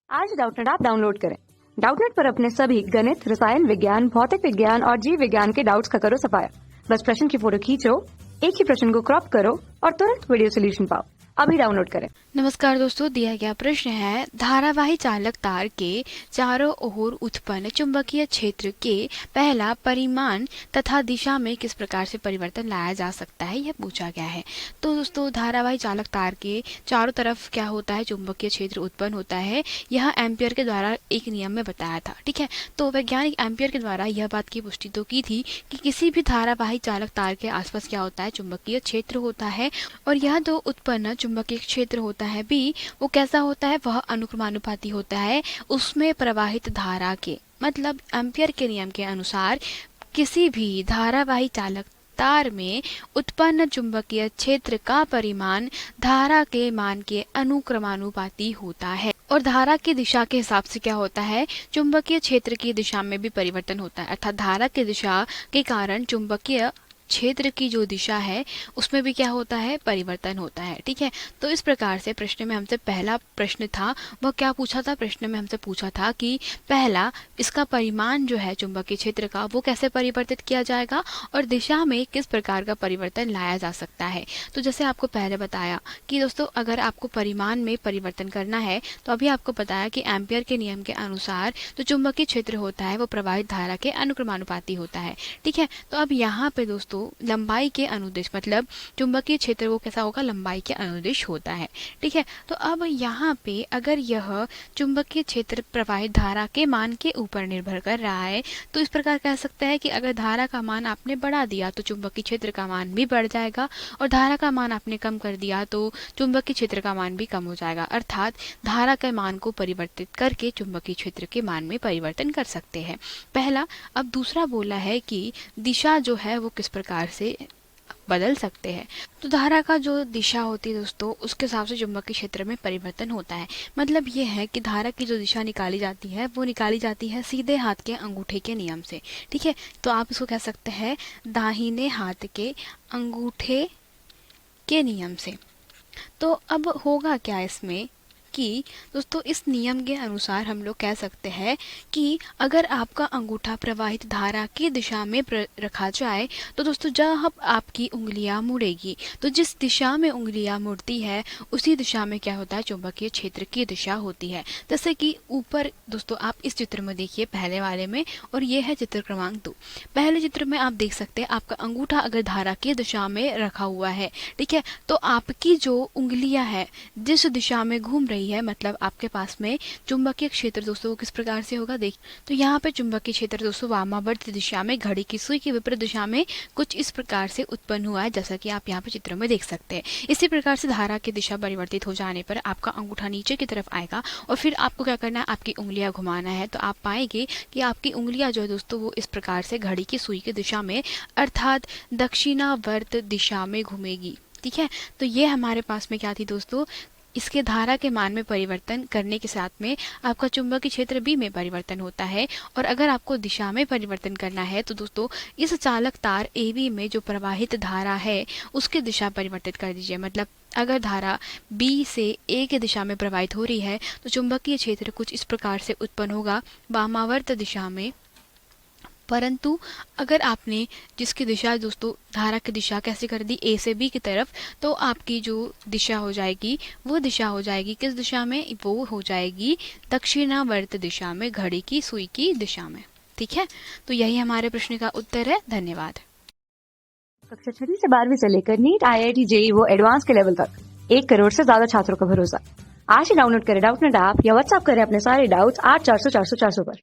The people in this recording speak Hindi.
आज डाउटनेट ऐप डाउनलोड करें। डाउटनेट पर अपने सभी गणित, रसायन विज्ञान, भौतिक विज्ञान और जीव विज्ञान के डाउट्स का करो सफाया। बस प्रश्न की फोटो खींचो, एक ही प्रश्न को क्रॉप करो और तुरंत वीडियो सोल्यूशन पाओ। अभी डाउनलोड करें। नमस्कार दोस्तों, दिया गया प्रश्न है धारावाही चालक तार के चारों ओर उत्पन्न चुंबकीय क्षेत्र के पहला परिमाण तथा दिशा में किस प्रकार से परिवर्तन लाया जा सकता है, यह पूछा गया है। तो दोस्तों, धारावाही चालक तार के चारों तरफ क्या होता है, चुंबकीय क्षेत्र उत्पन्न होता है। यह एम्पियर के द्वारा एक नियम में बताया था। ठीक है, तो वैज्ञानिक एम्पियर के द्वारा यह बात की पुष्टि तो की थी कि किसी भी धारावाही चालक तार के आसपास क्या होता है, चुंबकीय क्षेत्र होता है। और यह जो उत्पन्न चुंबकीय क्षेत्र होता है भी वो कैसा होता है, वह अनुक्रमानुपाती होता है उसमें प्रवाहित धारा के। मतलब एम्पियर के नियम के अनुसार किसी भी धारावाही चालक तार में उत्पन्न चुंबकीय क्षेत्र का परिमाण धारा के मान के अनुक्रमानुपाती होता है। और धारा की दिशा के हिसाब से क्या होता है, चुंबकीय क्षेत्र की दिशा में भी परिवर्तन होता है। अर्थात धारा की दिशा के कारण चुंबकीय क्षेत्र की जो दिशा है उसमें भी क्या होता है, परिवर्तन होता है। ठीक है, तो इस प्रकार से प्रश्न में हमसे पहला प्रश्न था वह क्या पूछा था, प्रश्न में हमसे पूछा था कि पहला इसका परिमाण जो है चुंबकीय क्षेत्र का वो कैसे परिवर्तित किया जाएगा और दिशा में किस प्रकार का परिवर्तन लाया जा सकता है। तो जैसे आपको पहले बताया कि दोस्तों, अगर आपको परिमाण में परिवर्तन करना है तो अभी आपको बताया कि एम्पियर के नियम के अनुसार जो चुंबकीय क्षेत्र होता है वो प्रवाहित धारा के अनुक्रमानुपाती होता है। ठीक है, तो अब यहाँ पे दोस्तों लंबाई के अनुदिश, मतलब चुंबकीय क्षेत्र वो कैसा होगा, लंबाई के अनुदिश होता है। ठीक है, तो अब यहाँ पे अगर यह चुंबकीय क्षेत्र प्रवाहित धारा के मान के ऊपर निर्भर कर रहा है तो इस प्रकार कह सकते हैं कि अगर धारा का मान आपने बढ़ा दिया तो चुंबकीय क्षेत्र का मान भी बढ़ जाएगा और धारा का मान आपने कम कर दिया तो चुंबकीय क्षेत्र का मान भी कम हो जाएगा। अर्थात धारा के मान को परिवर्तित करके चुंबकीय क्षेत्र के मान में परिवर्तन कर सकते हैं, पहला। अब दूसरा बोला है कि दिशा जो है वो किस प्रकार से बदल सकते हैं। तो धारा का जो दिशा होती है दोस्तों, उसके हिसाब से चुंबकीय क्षेत्र में परिवर्तन होता है। मतलब ये है कि धारा की जो दिशा निकाली जाती है वो निकाली जाती है सीधे हाथ के अंगूठे के नियम से। ठीक है, तो आप इसको कह सकते हैं दाहिने हाथ के अंगूठे के नियम से। तो अब होगा क्या इसमें कि दोस्तों, इस नियम के अनुसार हम लोग कह सकते हैं कि अगर आपका अंगूठा प्रवाहित धारा की दिशा में रखा जाए तो दोस्तों जब आपकी उंगलियां मुड़ेगी तो जिस दिशा में उंगलियां मुड़ती है उसी दिशा में क्या होता है, चुंबकीय क्षेत्र की दिशा होती है। जैसे कि ऊपर दोस्तों आप इस चित्र में देखिए, पहले वाले में, और ये है चित्र क्रमांक 2। पहले चित्र में आप देख सकते हैं आपका अंगूठा अगर धारा की दिशा में रखा हुआ है, ठीक है, तो आपकी जो उंगलियां है जिस दिशा में घूम रही है, मतलब आपके पास में चुंबकीय क्षेत्र दोस्तों किस प्रकार से होगा, देख। तो यहाँ पे चुंबकीय क्षेत्र दोस्तों वामावर्त दिशा में घड़ी की सुई की विपरीत दिशा में कुछ इस प्रकार से उत्पन्न हुआ है, जैसा कि आप यहाँ पे चित्र में देख सकते हैं। इसी प्रकार से धारा की दिशा परिवर्तित हो जाने पर आपका अंगूठा नीचे की तरफ आएगा और फिर आपको क्या करना है, आपकी उंगलियां घुमाना है। तो आप पाएंगे कि आपकी उंगलियां जो है दोस्तों वो इस प्रकार से घड़ी की सुई की दिशा में अर्थात दक्षिणावर्त दिशा में घूमेगी। ठीक है, तो ये हमारे पास में क्या थी दोस्तों, इसके धारा के मान में परिवर्तन करने के साथ में आपका चुंबकीय क्षेत्र बी में परिवर्तन होता है। और अगर आपको दिशा में परिवर्तन करना है तो दोस्तों इस चालक तार ए बी में जो प्रवाहित धारा है उसकी दिशा परिवर्तित कर दीजिए। मतलब अगर धारा बी से ए की दिशा में प्रवाहित हो रही है तो चुंबकीय क्षेत्र कुछ इस प्रकार से उत्पन्न होगा वामावर्त दिशा में। परंतु अगर आपने जिसकी दिशा दोस्तों धारा की दिशा कैसे कर दी, ए से बी की तरफ, तो आपकी जो दिशा हो जाएगी वो दिशा हो जाएगी किस दिशा में, वो हो जाएगी दक्षिणावर्त दिशा में, घड़ी की सुई की दिशा में। ठीक है, तो यही हमारे प्रश्न का उत्तर है। धन्यवाद। कक्षा 6 से 12वीं से लेकर नीट, IIT, JEE वो एडवांस के लेवल तक 1 करोड़ से ज्यादा छात्रों का भरोसा। आज ही डाउनलोड करें डाउटनेट ऐप या व्हाट्सएप करें अपने सारे डाउट्स 8400 400 400 पर।